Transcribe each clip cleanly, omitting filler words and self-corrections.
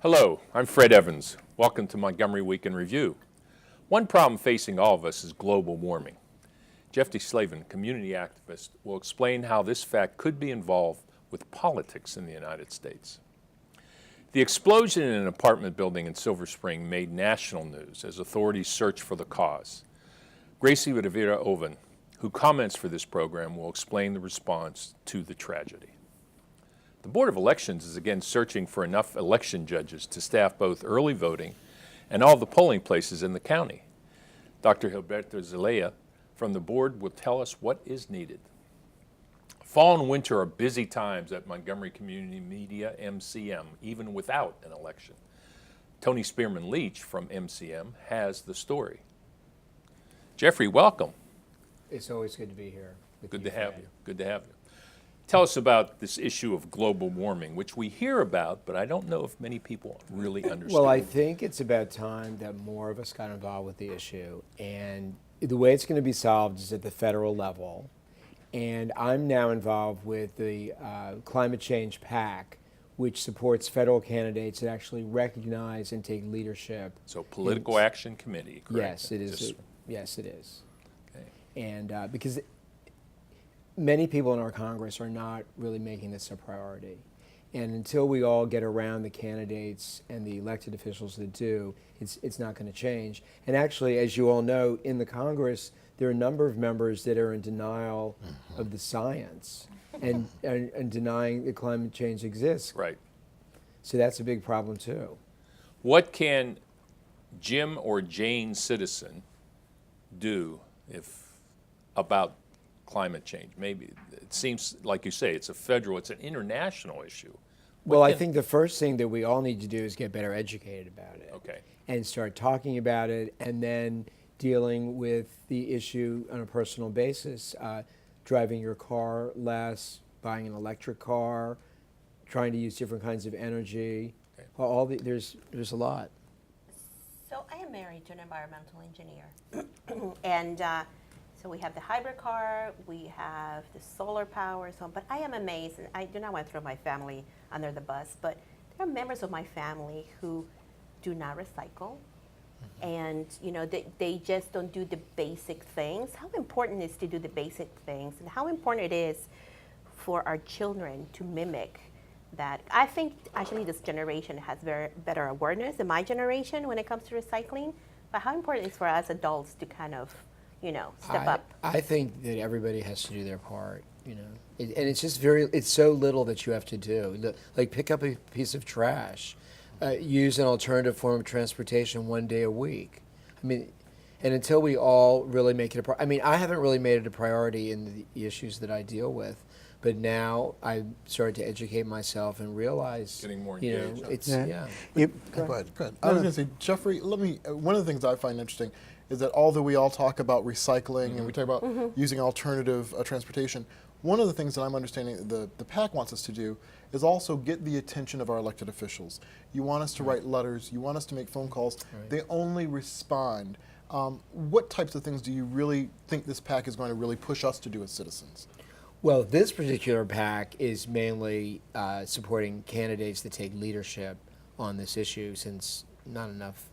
Hello, I'm Fred Evans. Welcome to Montgomery Week in Review. One problem facing all of us is global warming. Jeffrey Slavin, community activist, will explain how this fact could be involved with politics in the United States. The explosion in an apartment building in Silver Spring made national news as authorities search for the cause. Graciela Rivera-Oven, who comments for this program, will explain the response to the tragedy. The Board of Elections is again searching for enough election judges to staff both early voting and all the polling places in the county. Dr. Gilberto Zelaya from the board will tell us what is needed. Fall and winter are busy times at Montgomery Community Media, MCM, even without an election. Tony Spearman-Leach from MCM has the story. Jeffrey, welcome. It's always good to be here. Good to have you. Good to have you. Tell us about this issue of global warming, which we hear about, but I don't know if many people really understand. Well, I think it's about time that more of us got involved with the issue. And the way it's going to be solved is at the federal level. And I'm now involved with the Climate Change PAC, which supports federal candidates that actually recognize and take leadership. So Political Action Committee, correct? Yes, it is. Just, yes, it is. okay. And because many people in our Congress are not really making this a priority. And until we all get around the candidates and the elected officials that do, it's not going to change. And actually, as you all know, in the Congress, there are a number of members that are in denial of the science and denying that climate change exists. Right. So that's a big problem too. What can Jim or Jane Citizen do about climate change? Maybe it seems like you say it's an international issue. Well, I think the first thing that we all need to do is get better educated about it. Okay. And start talking about it, and then dealing with the issue on a personal basis. Driving your car less, buying an electric car, trying to use different kinds of energy. Okay. There's a lot. So I am married to an environmental engineer, and so we have the hybrid car, we have the solar power, but I am amazed, and I do not want to throw my family under the bus, but there are members of my family who do not recycle, and they just don't do the basic things. How important it is to do the basic things, and how important it is for our children to mimic that. I think actually this generation has better awareness than my generation when it comes to recycling, but how important it is for us adults to kind of step up. I think that everybody has to do their part, and it's just it's so little that you have to do. Like pick up a piece of trash, use an alternative form of transportation one day a week. I mean, and until we all really make it I haven't really made it a priority in the issues that I deal with, but now I started to educate myself and realize, getting more engaged. It's Go ahead. I was going to say, Jeffrey, one of the things I find interesting is that although we all talk about recycling and we talk about using alternative transportation, one of the things that I'm understanding the PAC wants us to do is also get the attention of our elected officials. You want us to write letters, you want us to make phone calls, they only respond. What types of things do you really think this PAC is going to really push us to do as citizens? Well, this particular PAC is mainly supporting candidates that take leadership on this issue, since not enough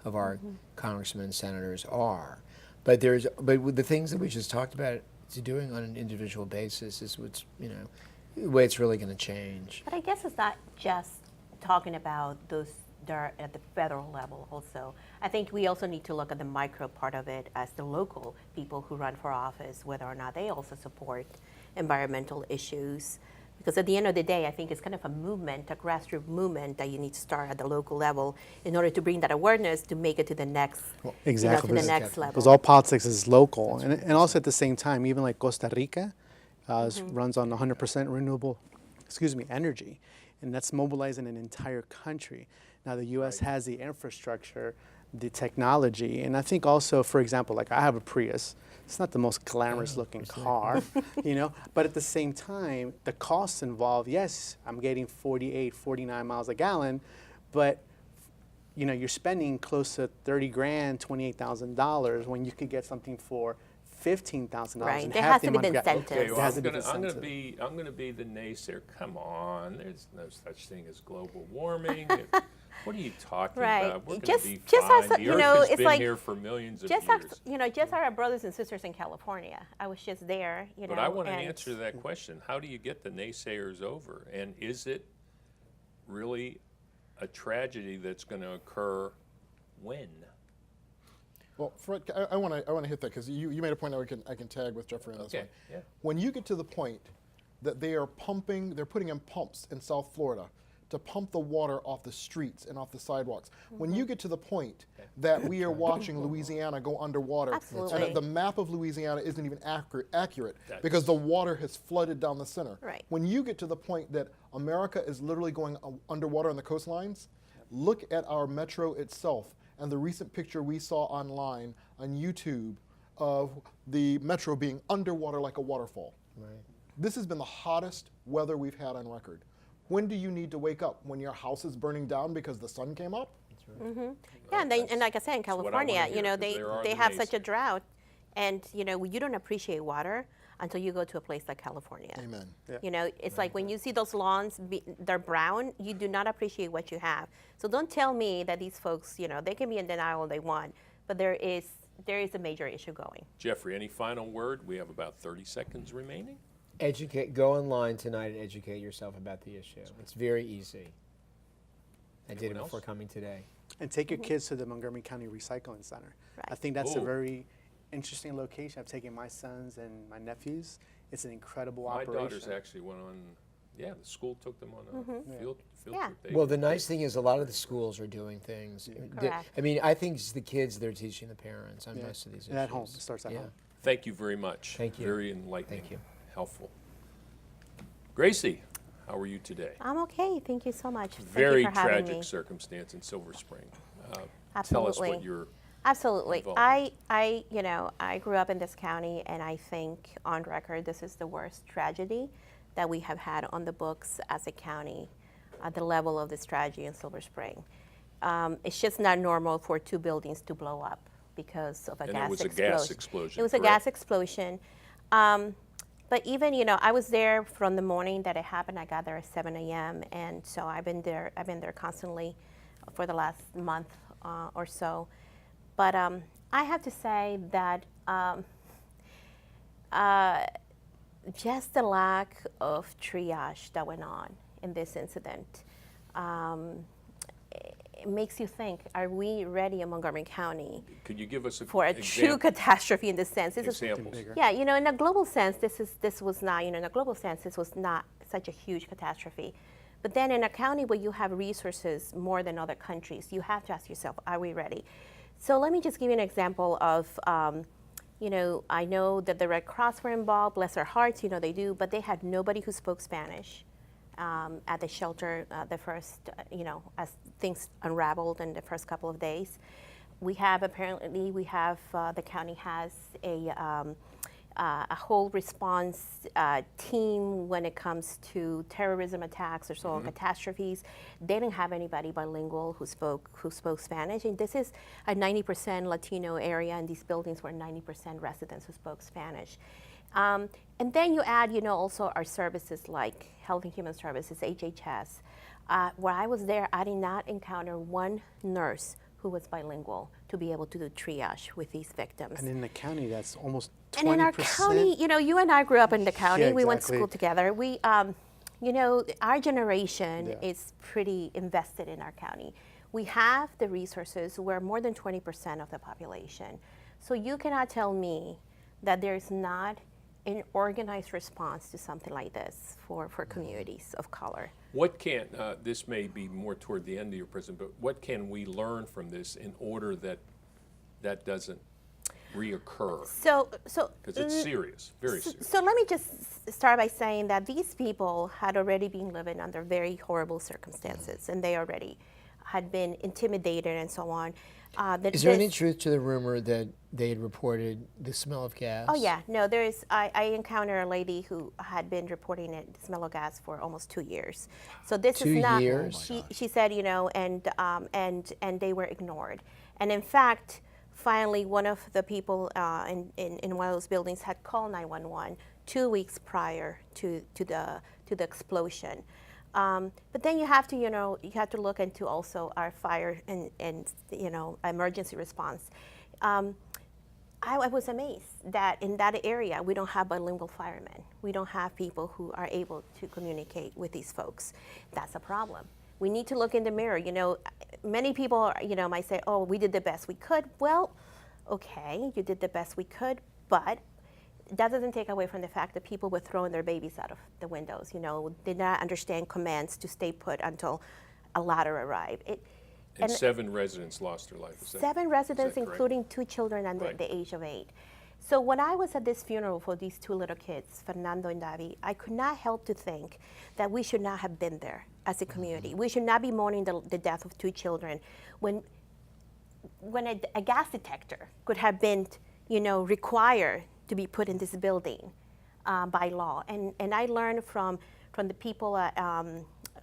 of our congressmen and senators are. But with the things that we just talked about, to doing on an individual basis is what's the way it's really going to change. But I guess it's not just talking about those that are at the federal level also. I think we also need to look at the micro part of it as the local people who run for office, whether or not they also support environmental issues. Because at the end of the day, I think it's kind of a movement, a grassroots movement that you need to start at the local level in order to bring that awareness to make it to the next, exactly. To the next level. Because all politics is local, and also at the same time, even like Costa Rica runs on 100% renewable, energy, and that's mobilizing an entire country. Now the U.S. has the infrastructure, the technology, and I think also, for example, like I have a Prius. It's not the most glamorous looking car, but at the same time, the costs involved, yes, I'm getting 48, 49 miles a gallon, but you're spending close to 30 grand, $28,000 when you could get something for $15,000. Right. and There half has the to be amount the of gas- incentive. Okay, well, There has I'm to be gonna incentive. I'm gonna be the naysayer. Come on, there's no such thing as global warming. What are you talking Right. about? We're Just- gonna be just fine. as, The you Earth know, has it's been like- here for millions of Just years. just our brothers and sisters in California. I was just there, you know. But I want an and- answer to that question. How do you get the naysayers over? And is it really a tragedy that's going to occur when? Well, Fred, I want to hit that because you made a point that I can tag with Jeffrey on this Okay, one. yeah. When you get to the point that they're putting in pumps in South Florida to pump the water off the streets and off the sidewalks. When you get to the point that we are watching Louisiana go underwater, and Absolutely. that the map of Louisiana isn't even accurate That's- because the water has flooded down the center. Right. When you get to the point that America is literally going underwater on the coastlines, look at our metro itself and the recent picture we saw online on YouTube of the metro being underwater like a waterfall. Right. This has been the hottest weather we've had on record. When do you need to wake up? When your house is burning down because the sun came up? Yeah, and like I said, in what I wanna California, hear, you know, 'cause they there are they the have such a naysayers. drought, and you know, you don't appreciate water until you go to a place like California. Amen. You know, it's like when you see those lawns, they're brown, you do not appreciate what you have. So don't tell me that these folks, you know, they can be in denial all they want, but there is a major issue going. Jeffrey, any final word? We have about 30 seconds remaining. Go online tonight and educate yourself about the issue. It's very easy. I did it Anyone before else? coming today. And take your kids to the Montgomery County Recycling Center. I Right. think that's a Ooh. very interesting location. I've taken my sons and my nephews. It's an incredible My operation. daughters actually went on, the school took them on a field Yeah. trip. They Well, were the nice great. thing is a lot of the schools are doing things. Correct. I mean, I think it's the kids they're teaching the parents on Yeah. most of these issues. And at home. It starts at home. Thank you very much. Thank you. Very enlightening. Thank you. Helpful. Gracie, how are you today? I'm okay. Thank you so much. Very Thank you for having tragic me. circumstance in Silver Spring. Absolutely. Tell us what you're. Absolutely. involvement. I grew up in this county, and I think on record, this is the worst tragedy that we have had on the books as a county at the level of this tragedy in Silver Spring. It's just not normal for two buildings to blow up because of a And it gas was a explosion. gas explosion, It was a correct? gas explosion. But even, I was there from the morning that it happened. I got there at 7 a.m. And so I've been there constantly for the last month or so. But I have to say that just the lack of triage that went on in this incident, it makes you think, are we ready in Montgomery County Could you give us for a true catastrophe in this sense? This is- examples? yeah, in a global sense, this was not, in a global sense, this was not such a huge catastrophe. But then in a county where you have resources more than other countries, you have to ask yourself, are we ready? So let me just give you an example of, I know that the Red Cross were involved, bless their hearts, they do, but they had nobody who spoke Spanish at the shelter the first, as things unraveled in the first couple of days. The county has a whole response team when it comes to terrorism attacks or soil catastrophes. They didn't have anybody bilingual who spoke Spanish, and this is a 90% Latino area, and these buildings were 90% residents who spoke Spanish. And then you add, also our services like Health and Human Services, HHS. Where I was there, I did not encounter one nurse who was bilingual to be able to do triage with these victims. And in the county, that's almost 20%. And in our county, you and I grew up in the county. Yeah, We went to exactly. school together. We, our generation is pretty invested in our county. We have the resources. We're more than 20% of the population. So you cannot tell me that there's not an organized response to something like this for communities of color. What can, this may be more toward the end of your presentation, but what can we learn from this in order that that doesn't reoccur? Because it's serious, very serious. So let me just start by saying that these people had already been living under very horrible circumstances, and they already had been intimidated and so on. Is there any truth to the rumor that they had reported the smell of gas? Oh yeah, no. I encountered a lady who had been reporting the smell of gas for almost 2 years. So this 2 is not. years? She said, and they were ignored. And in fact, finally, one of the people in one of those buildings had called 911 2 weeks prior to the explosion. But then you have to, you have to look into also our fire and emergency response. I was amazed that in that area we don't have bilingual firemen. We don't have people who are able to communicate with these folks. That's a problem. We need to look in the mirror. Many people, might say, "Oh, we did the best we could." Well, okay, you did the best we could, but that doesn't take away from the fact that people were throwing their babies out of the windows. Did not understand commands to stay put until a ladder arrived. And 7 residents lost their life. Is that, 7 residents, is that correct? including 2 children under Right. the age of 8. So when I was at this funeral for these 2 little kids, Fernando and Davi, I could not help to think that we should not have been there as a community. We should not be mourning the death of 2 children when a gas detector could have been, required to be put in this building by law. And I learned from the people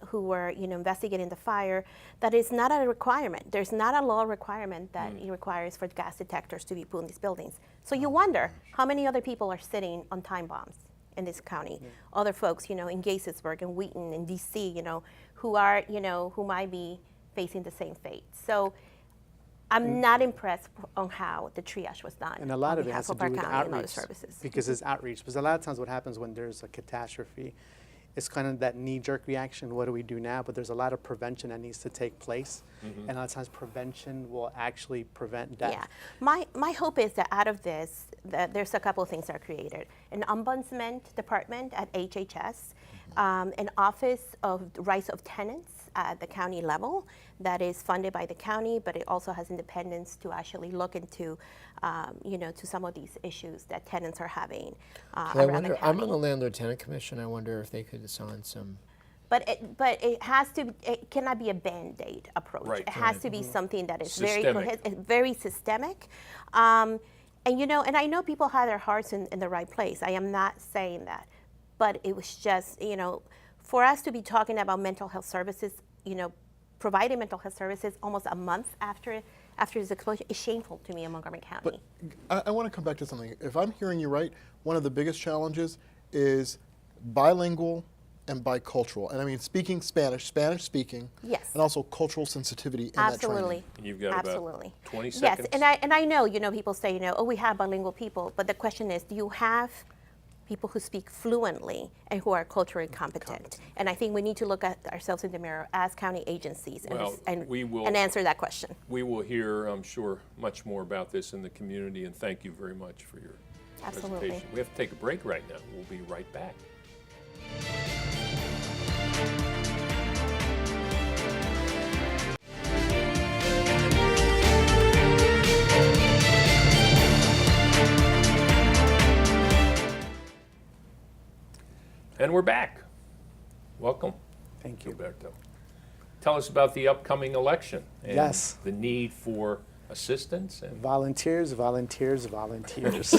who were investigating the fire that it's not a requirement. There's not a law requirement that it requires for gas detectors to be put in these buildings. So you wonder how many other people are sitting on time bombs in this county. Other folks, in Gaithersburg and Wheaton and DC, who are, who might be facing the same fate. So I'm not impressed on how the triage was done. And a lot on of it has behalf to of do our with county and other outreach, services. because it's outreach. Because a lot of times what happens when there's a catastrophe, it's kind of that knee-jerk reaction, what do we do now? But there's a lot of prevention that needs to take place. And a lot of times prevention will actually prevent death. Yeah, my hope is that out of this, that there's a couple of things that are created. An ombudsman department at HHS, an office of the rights of tenants at the county level that is funded by the county, but it also has independence to actually look into, to some of these issues that tenants are having around the county. I'm on the Landlord-Tenant Commission. I wonder if they could assign some. But it has to. It cannot be a Band-Aid approach. Right. It has to be something that is Systemic. very systemic. And and I know people have their hearts in the right place. I am not saying that, but it was just for us to be talking about mental health services, providing mental health services almost a month after this explosion is shameful to me in Montgomery County. But I want to come back to something. If I'm hearing you right, one of the biggest challenges is bilingual and bicultural. And I mean speaking Spanish speaking, Yes. and also cultural sensitivity in that training. Absolutely. And you've got Absolutely. about 20 Yes, seconds. and I know, people say, oh, we have bilingual people, but the question is, do you have people who speak fluently and who are culturally competent? And I think we need to look at ourselves in the mirror as county agencies and we will- and answer that question. We will hear, I'm sure, much more about this in the community, and thank you very much for your Absolutely. presentation. We have to take a break right now. We'll be right back. And we're back. Welcome. Thank you. Gilberto. Tell us about the upcoming election and Yes. the need for assistance. And Volunteers, volunteers, volunteers.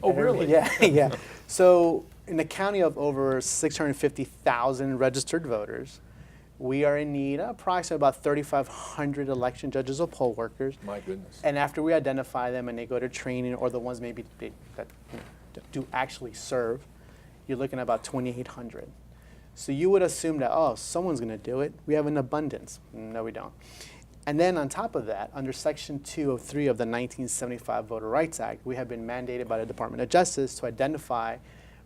Oh, really? Yeah, yeah. So in a county of over 650,000 registered voters, we are in need of approximately about 3,500 election judges or poll workers. My goodness. And after we identify them and they go to training, or the ones maybe that do actually serve, you're looking at about 2,800. So you would assume that, oh, someone's going to do it. We have an abundance. No, we don't. And then on top of that, under Section 203 of the 1975 Voter Rights Act, we have been mandated by the Department of Justice to identify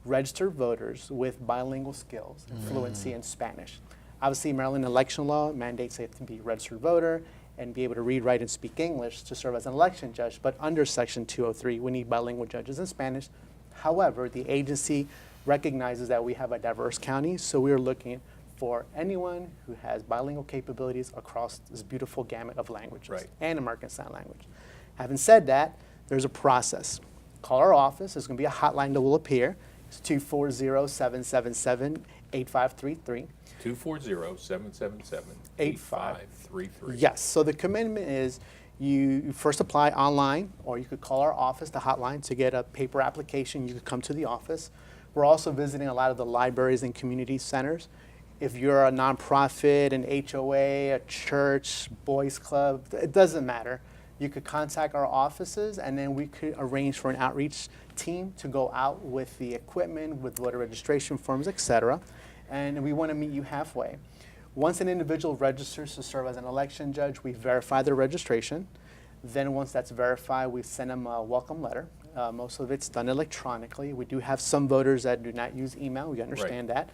registered voters with bilingual skills and fluency in Spanish. Obviously, Maryland election law mandates it to be a registered voter and be able to read, write, and speak English to serve as an election judge. But under Section 203, we need bilingual judges in Spanish. However, the agency recognizes that we have a diverse county, so we are looking for anyone who has bilingual capabilities across this beautiful gamut of languages Right. and American Sign Language. Having said that, there's a process. Call our office. There's going to be a hotline that will appear. It's 240-777-8533. 240-777-8533. Yes, so the commitment is you first apply online, or you could call our office, the hotline, to get a paper application. You could come to the office. We're also visiting a lot of the libraries and community centers. If you're a nonprofit, an HOA, a church, boys club, it doesn't matter. you could contact our offices, and then we could arrange for an outreach team to go out with the equipment, with voter registration forms, et cetera. And we want to meet you halfway. Once an individual registers to serve as an election judge, we verify their registration. Then once that's verified, we send them a welcome letter. Most of it's done electronically. We do have some voters that do not use email. We understand that.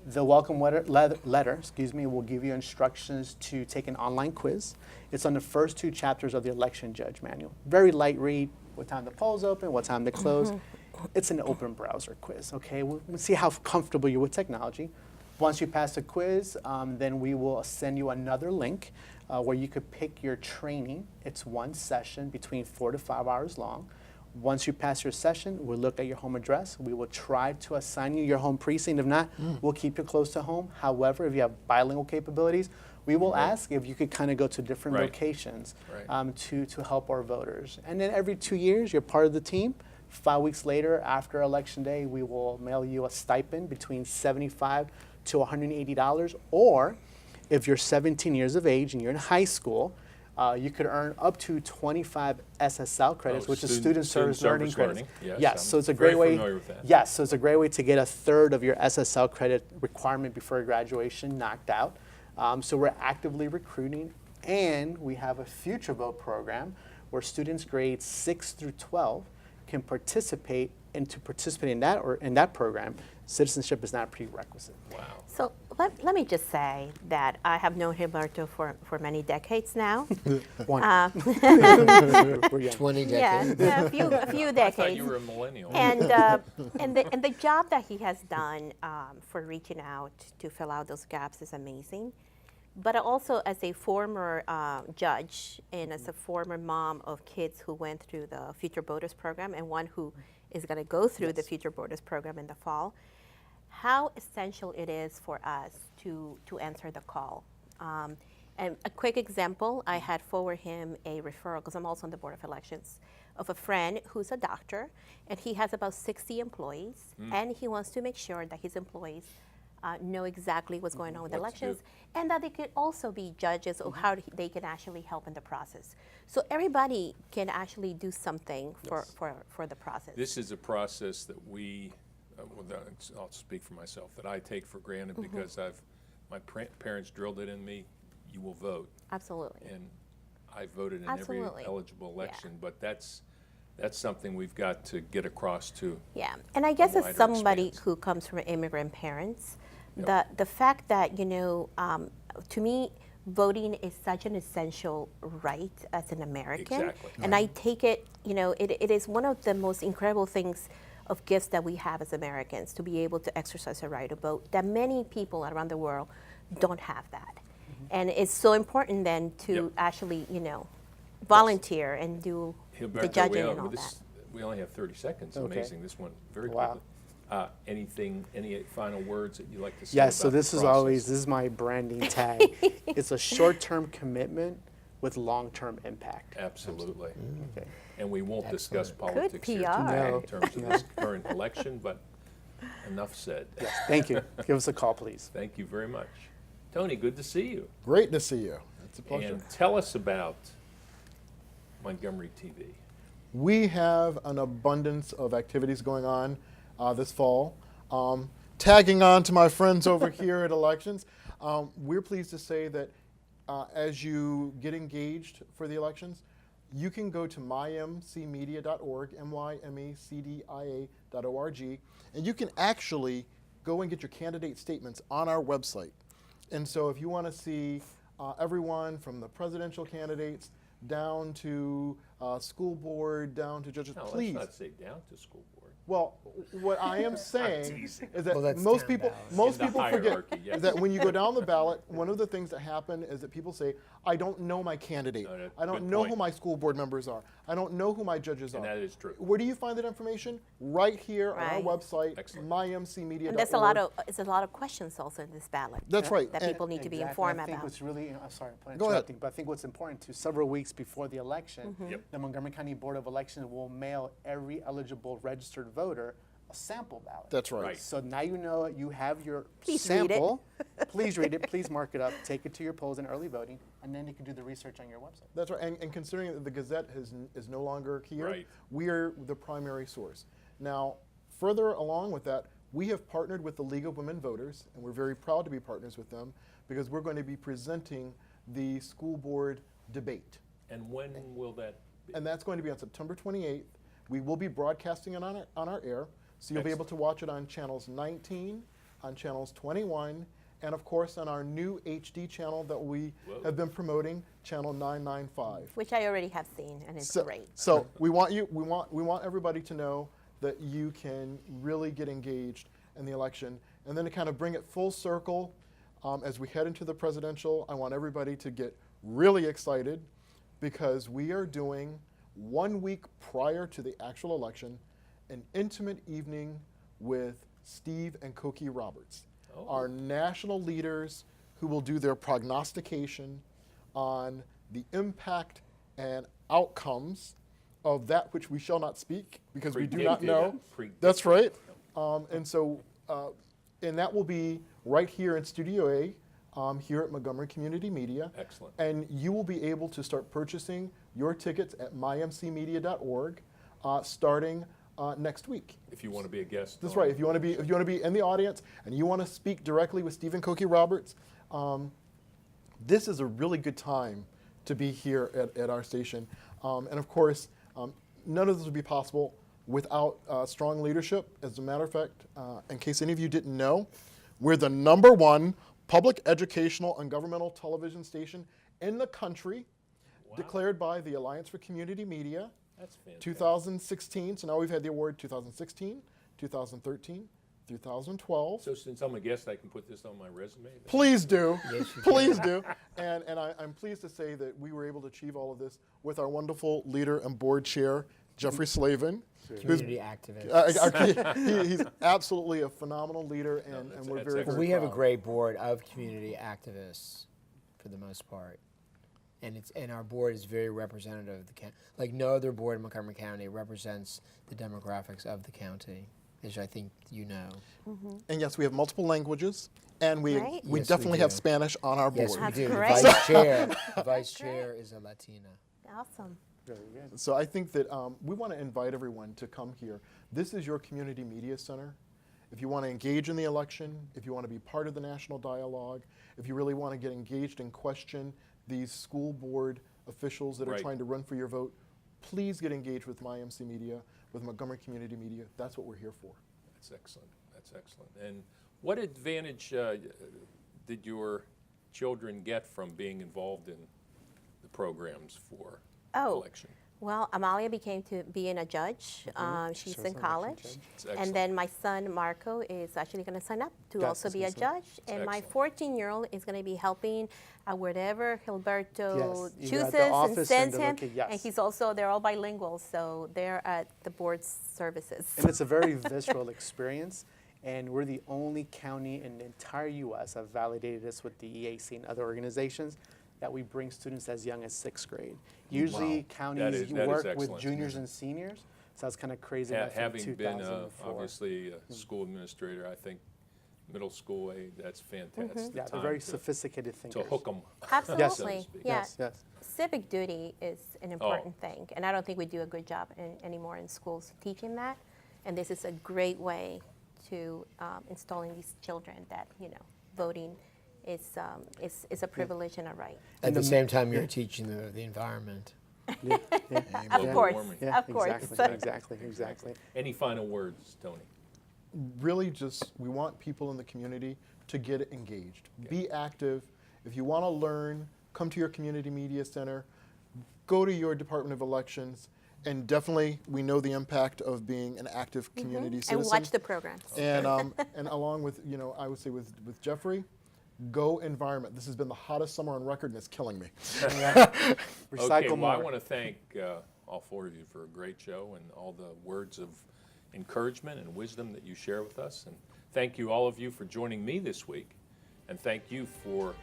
The welcome letter, excuse me, will give you instructions to take an online quiz. It's on the first 2 chapters of the election judge manual. Very light read, what time the polls open, what time they close. It's an open browser quiz, okay? We'll see how comfortable you're with technology. Once you pass the quiz, then we will send you another link where you could pick your training. It's 1 session between 4 to 5 hours long. Once you pass your session, we'll look at your home address. We will try to assign you your home precinct. If not, we'll keep you close to home. However, if you have bilingual capabilities, we will ask if you could kind of go to different locations to help our voters. And then every 2 years, you're part of the team. 5 weeks later, after Election Day, we will mail you a stipend between $75 to $180. Or if you're 17 years of age and you're in high school, you could earn up to 25 SSL credits, which is Student Service Learning credits. Yes, so it's a great way. Yes, so it's a great way to get a third of your SSL credit requirement before graduation knocked out. So we're actively recruiting, and we have a Future Vote program where students grades 6 through 12 can participate, and to participate in that or in that program, citizenship is not a prerequisite. Wow. So let me just say that I have known Gilberto for many decades now. 20 Yeah, decades. a few I thought decades. you were a millennial. And the job that he has done for reaching out to fill out those gaps is amazing. But also as a former judge and as a former mom of kids who went through the Future Voters program and one who is going to go through the Future Voters program in the fall, how essential it is for us to answer the call. And a quick example, I had forward him a referral, because I'm also on the Board of Elections, of a friend who's a doctor, and he has about 60 employees, and he wants to make sure that his employees know exactly what's going on with elections, and that they could also be judges of how they can actually help in the process. So everybody can actually do something for the process. This is a process that we, I'll speak for myself, that I take for granted because my parents drilled it in me. You will vote. Absolutely. And I voted in every eligible election, but that's something we've got to get across to. Yeah, and I guess as wider somebody expanse. who comes from immigrant parents, the fact that, to me, voting is such an essential right as an American. Exactly. And I take it, it is one of the most incredible things of gifts that we have as Americans, to be able to exercise a right to vote, that many people around the world don't have that. And it's so important then to actually, volunteer and do the judging and all that. We only have 30 seconds. Okay. Amazing. This one very Wow. quickly. Any final words that you'd like to say? Yes, about so the this is process? this is my branding tag. It's a short-term commitment with long-term impact. Absolutely. Okay. And we won't discuss politics here PR. today No. in terms of this current election, but enough said. Yes, thank you. Give us a call, please. Thank you very much. Tony, good to see you. Great to see you. It's a pleasure. And tell us about Montgomery TV. We have an abundance of activities going on this fall. Tagging on to my friends over here at Elections, we're pleased to say that as you get engaged for the elections, you can go to mymcmedia.org, mymecdia.org, and you can actually go and get your candidate statements on our website. And so if you want to see everyone from the presidential candidates down to school board, down to judges, No, please. let's not say down to school board. Well, what I am saying teasing. is that Well, that's most town people ballots. most In the people forget hierarchy, yes. that when you go down the ballot, one of the things that happen is that people say, I don't know my candidate. No, that's I a don't good know point. who my school board members are. I don't know who my judges And are. that is true. Where do you find that information? Right here on our Right. website, Excellent. mymcmedia.org. And there's a lot of questions also in this ballot. That's right. That And- people need to be Exactly. informed I think about. what's really, I'm sorry for Go ahead. interrupting, but I think what's important too, several weeks before the election, Yep. the Montgomery County Board of Elections will mail every eligible registered voter a sample ballot. That's right. Right. So now you know you have your Please read it. sample. Please read it. Please mark it up. Take it to your polls in early voting, and then you can do the research on your website. That's right. And considering that the Gazette is no longer here, Right. we are the primary source. Now, further along with that, we have partnered with the League of Women Voters, and we're very proud to be partners with them because we're going to be presenting the school board debate. And when will that be? And that's going to be on September 28th. We will be broadcasting it on our air, so you'll be able to watch it on channels 19, on channels 21, and of course on our new HD channel that we have been promoting, channel 995. Which I already have seen, and it's great. So we want everybody to know that you can really get engaged in the election, and then to kind of bring it full circle as we head into the presidential. I want everybody to get really excited because we are doing 1 week prior to the actual election an intimate evening with Steve and Cokie Roberts, our national leaders who will do their prognostication on the impact and outcomes of that which we shall not speak because we do not Predicted, know. predicted. That's right. And that will be right here in Studio A, here at Montgomery Community Media. Excellent. And you will be able to start purchasing your tickets at mymcmedia.org starting next week. If you want to be a guest. That's on- right. If you want to be in the audience and you want to speak directly with Stephen Cokie Roberts, this is a really good time to be here at our station. And of course, none of this would be possible without strong leadership. As a matter of fact, in case any of you didn't know, we're the #1 public educational and governmental television station in the country, declared by the Alliance for Community Media. That's fantastic. 2016, so now we've had the award 2016, 2013, 2012. So since I'm a guest, I can put this on my resume? then? Please do. Yes, you Please do. And I'm pleased to say that we were able to achieve all of this with our wonderful leader and board chair, Jeffrey Slavin. Community activist. He's absolutely a phenomenal leader, and that's- we're that's very, excellent. very We have a proud. great board of community activists, for the most part, and our board is very representative of the county. Like no other board in Montgomery County represents the demographics of the county, as I think you know. And yes, we have multiple languages, and we Right. Yes, we definitely have do. Spanish on our board. Yes, we That's do. great. The vice chair is a Latina. Awesome. Very good. So I think that we want to invite everyone to come here. This is your community media center. If you want to engage in the election, if you want to be part of the national dialogue, if you really want to get engaged and question these school board officials that are Right. trying to run for your vote, please get engaged with MyMC Media, with Montgomery Community Media. That's what we're here for. That's excellent. That's excellent. And what advantage did your children get from being involved in the programs for election? Well, Amalia became to being a judge. She's Serves in as an election college. judge. It's excellent. And then my son, Marco, is actually going to sign up to Yes, also I be a was judge. And my excellent. 14-year-old is going to be helping wherever Gilberto Yes, either chooses at the and office or sends the him. loca- yes. And he's also, they're all bilingual, so they're at the board's services. And it's a very visceral experience. And we're the only county in the entire U.S. I've validated this with the EAC and other organizations that we bring students as young as 6th grade. Usually That counties is work with excellent. juniors and seniors, so that's kind of crazy. that from Having been 2004. obviously a school administrator, I think middle school age, that's fantastic. Yeah, they're time very to- sophisticated thinkers. To hook them. Absolutely. speak. Yeah. Yes. Civic duty is an important thing, and I don't think we do a good job anymore in schools teaching that. And this is a great way to install in these children that voting is a privilege and a right. At the same time, you're teaching the environment. Of Global course, warming. Yeah, of course. exactly. Any final words, Tony? Really just, we want people in the community to get engaged. Be active. If you want to learn, come to your community media center, go to your Department of Elections, and definitely we know the impact of being an active community citizen. And watch the programs. And along with, I would say with Jeffrey, go environment. This has been the hottest summer on record and it's killing me. Recycle Okay, well, more. I want to thank all four of you for a great show and all the words of encouragement and wisdom that you share with us. And thank you, all of you, for joining me this week. And thank you for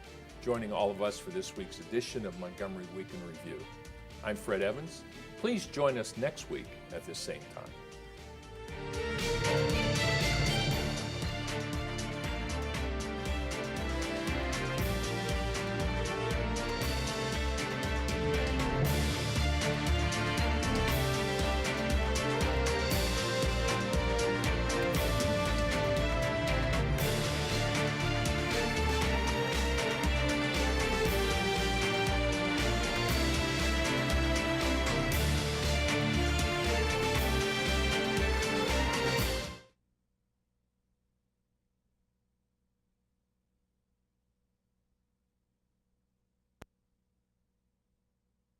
joining all of us for this week's edition of Montgomery Week in Review. I'm Fred Evans. Please join us next week at this same time.